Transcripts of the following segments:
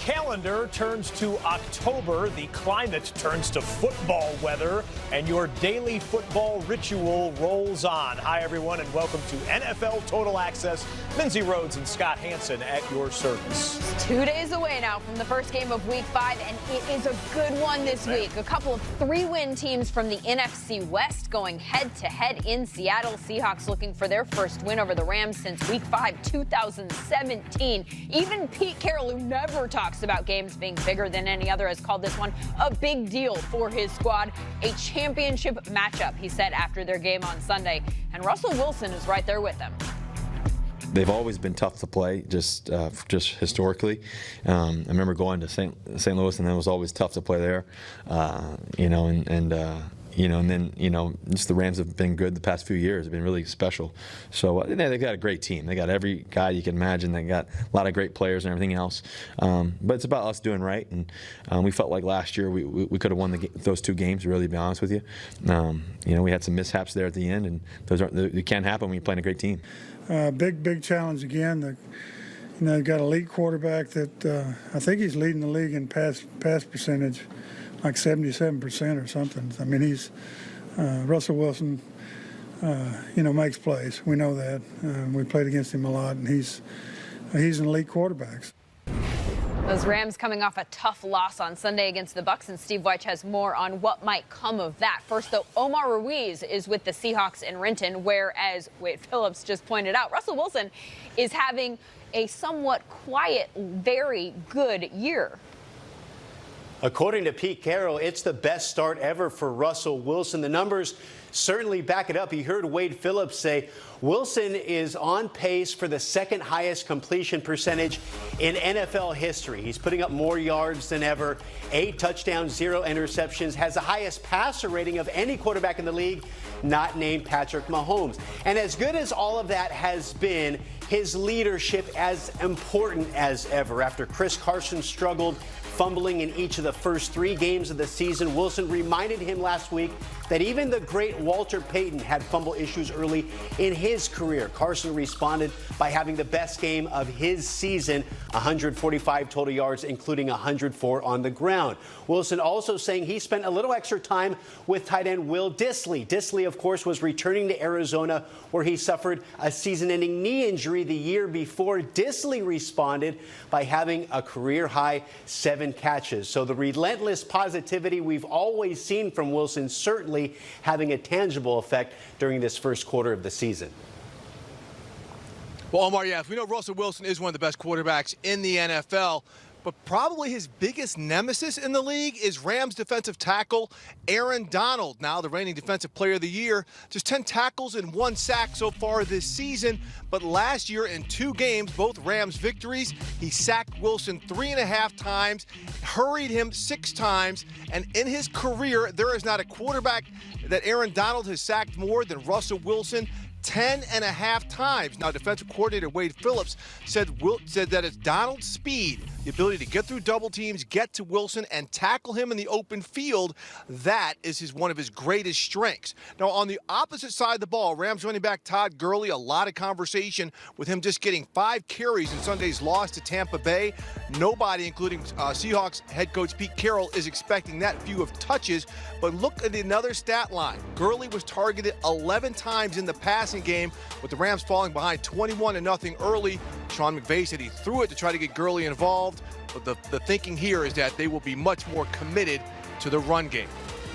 calendar turns to October, the climate turns to football weather, and your daily football ritual rolls on. Hi, everyone, and welcome to NFL Total Access. Lindsey Rhodes and Scott Hansen at your service. It's 2 days away now from the first game of Week 5, and it is a good one this week. A couple of 3-win teams from the NFC West going head-to-head in Seattle. Seahawks looking for their first win over the Rams since Week 5, 2017. Even Pete Carroll, who never talks about games being bigger than any other, has called this one a big deal for his squad. A championship matchup, he said after their game on Sunday. And Russell Wilson is right there with them. They've always been tough to play, just historically. I remember going to St. Louis, and it was always tough to play there. And then just the Rams have been good the past few years. They've been really special. So they've got a great team. They got every guy you can imagine. They got a lot of great players and everything else. But it's about us doing right. And we felt like last year we could have won those 2 games. Really, to be honest with you. We had some mishaps there at the end, and they can't happen when you're playing a great team. Big challenge again. They've got a elite quarterback that I think he's leading the league in pass percentage, like 77% or something. I mean, he's Russell Wilson. Makes plays. We know that. We played against him a lot, and he's an elite quarterback. Those Rams coming off a tough loss on Sunday against the Bucs, and Steve Wyche has more on what might come of that. First, though, Omar Ruiz is with the Seahawks in Renton, whereas Wade Phillips just pointed out, Russell Wilson is having a somewhat quiet, very good year. According to Pete Carroll, it's the best start ever for Russell Wilson. The numbers certainly back it up. You heard Wade Phillips say Wilson is on pace for the second highest completion percentage in NFL history. He's putting up more yards than ever, 8 touchdowns, 0 interceptions, has the highest passer rating of any quarterback in the league, not named Patrick Mahomes. And as good as all of that has been, his leadership as important as ever. After Chris Carson struggled, fumbling in each of the first 3 games of the season, Wilson reminded him last week that even the great Walter Payton had fumble issues early in his career. Carson responded by having the best game of his season, 145 total yards, including 104 on the ground. Wilson also saying he spent a little extra time with tight end Will Dissly. Dissly, of course, was returning to Arizona, where he suffered a season-ending knee injury the year before. Dissly responded by having a career-high 7 catches. So the relentless positivity we've always seen from Wilson certainly having a tangible effect during this first quarter of the season. Well, Omar, yes, we know Russell Wilson is one of the best quarterbacks in the NFL, but probably his biggest nemesis in the league is Rams defensive tackle Aaron Donald, now the reigning defensive player of the year. Just 10 tackles and 1 sack so far this season, but last year in 2 games, both Rams victories, he sacked Wilson 3.5 times, hurried him 6 times, and in his career, there is not a quarterback that Aaron Donald has sacked more than Russell Wilson, 10.5 times. Now, defensive coordinator Wade Phillips said that it's Donald's speed, the ability to get through double teams, get to Wilson, and tackle him in the open field. That is one of his greatest strengths. Now, on the opposite side of the ball, Rams running back Todd Gurley, a lot of conversation with him just getting 5 carries in Sunday's loss to Tampa Bay. Nobody, including Seahawks head coach Pete Carroll, is expecting that few of touches. But look at another stat line. Gurley was targeted 11 times in the passing game, with the Rams falling behind 21-0 early. Sean McVay said he threw it to try to get Gurley involved, but the thinking here is that they will be much more committed to the run game.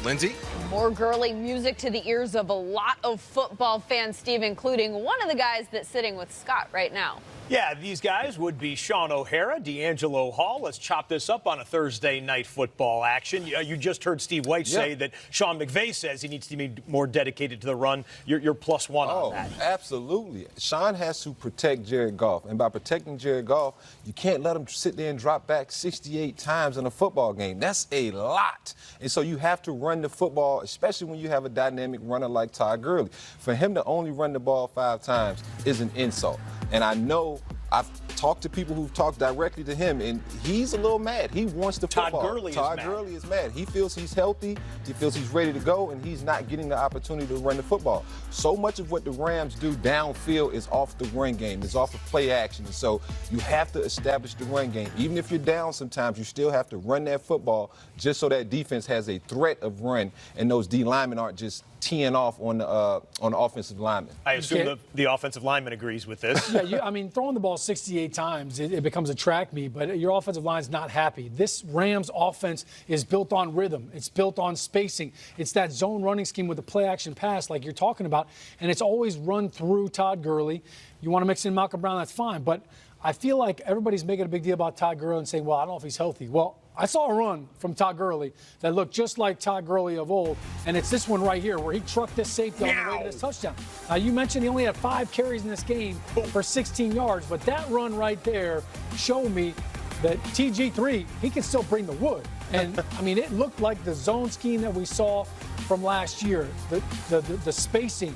Lindsey? More Gurley music to the ears of a lot of football fans, Steve, including one of the guys that's sitting with Scott right now. Yeah, these guys would be Sean O'Hara, D'Angelo Hall. Let's chop this up on a Thursday night football action. You just heard Steve Wyche say that Sean McVay says he needs to be more dedicated to the run. You're +1 on that. Absolutely. Sean has to protect Jared Goff. And by protecting Jared Goff, you can't let him sit there and drop back 68 times in a football game. That's a lot. And so you have to run the football, especially when you have a dynamic runner like Todd Gurley. For him to only run the ball 5 times is an insult. And I know I've talked to people who've talked directly to him, and he's a little mad. He wants the football. Todd Gurley is mad. He feels he's healthy. He feels he's ready to go, and he's not getting the opportunity to run the football. So much of what the Rams do downfield is off the run game. It's off of play action. And so you have to establish the run game. Even if you're down sometimes, you still have to run that football just so that defense has a threat of run, and those D linemen aren't just teeing off on the offensive lineman. I assume the offensive lineman agrees with this. Yeah, I mean, throwing the ball 68 times, it becomes a track meet, but your offensive line's not happy. This Rams offense is built on rhythm. It's built on spacing. It's that zone running scheme with the play-action pass like you're talking about, and it's always run through Todd Gurley. You want to mix in Malcolm Brown, that's fine, but I feel like everybody's making a big deal about Todd Gurley and saying, well, I don't know if he's healthy. Well, I saw a run from Todd Gurley that looked just like Todd Gurley of old, and it's this one right here where he trucked this safety on the way to this touchdown. You mentioned he only had 5 carries in this game for 16 yards, but that run right there showed me that TG3, he can still bring the wood. And, I mean, it looked like the zone scheme that we saw from last year, the spacing,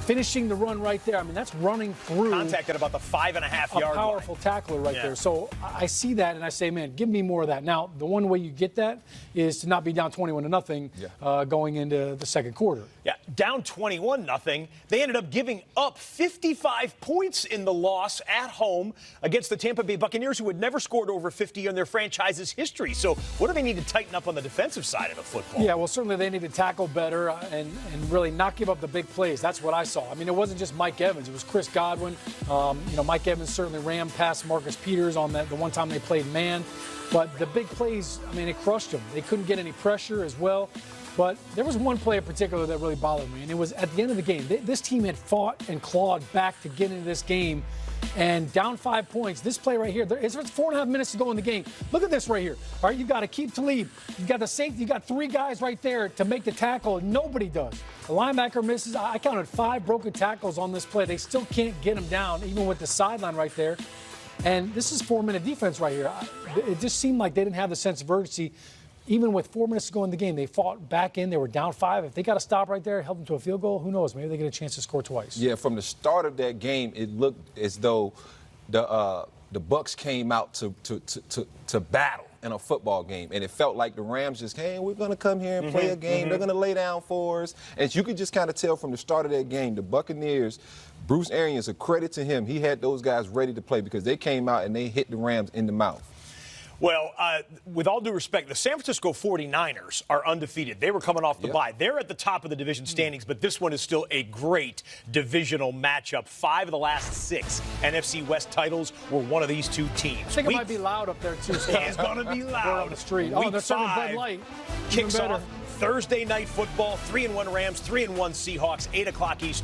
finishing the run right there. I mean, that's running through. Contact at about the 5.5 yard line. A powerful tackler right there. So I see that and I say, man, give me more of that. Now, the one way you get that is to not be down 21-0 going into the second quarter. Yeah, down 21-0. They ended up giving up 55 points in the loss at home against the Tampa Bay Buccaneers, who had never scored over 50 in their franchise's history. So what do they need to tighten up on the defensive side of the football? Yeah, well, certainly they need to tackle better and really not give up the big plays. That's what I saw. I mean, it wasn't just Mike Evans. It was Chris Godwin. Mike Evans certainly rammed past Marcus Peters on the one time they played man. But the big plays, I mean, it crushed them. They couldn't get any pressure as well. But there was one play in particular that really bothered me, and it was at the end of the game. This team had fought and clawed back to get into this game, and down 5 points. This play right here, it's 4.5 minutes to go in the game. Look at this right here. All right, you've got to keep Talib. You've got the safety. You've got 3 guys right there to make the tackle, and nobody does. The linebacker misses. I counted 5 broken tackles on this play. They still can't get him down, even with the sideline right there. And this is 4-minute defense right here. It just seemed like they didn't have the sense of urgency. Even with 4 minutes to go in the game, they fought back in. They were down 5. If they got to stop right there, help them to a field goal, who knows? Maybe they get a chance to score twice. Yeah, from the start of that game, it looked as though the Bucs came out to battle in a football game, and it felt like the Rams just, hey, we're going to come here and play a game. They're going to lay down for us. And you could just kind of tell from the start of that game, the Buccaneers, Bruce Arians, a credit to him, he had those guys ready to play because they came out and they hit the Rams in the mouth. Well, with all due respect, the San Francisco 49ers are undefeated. They were coming off the bye. They're at the top of the division standings, but this one is still a great divisional matchup. 5 of the last 6 NFC West titles were one of these 2 teams. I think it might be loud up there, too. It's going to be loud. On the street. Week they're serving 5 Bud Light. kicks off Thursday night football. 3-1 Rams, 3-1 Seahawks, 8 o'clock Eastern.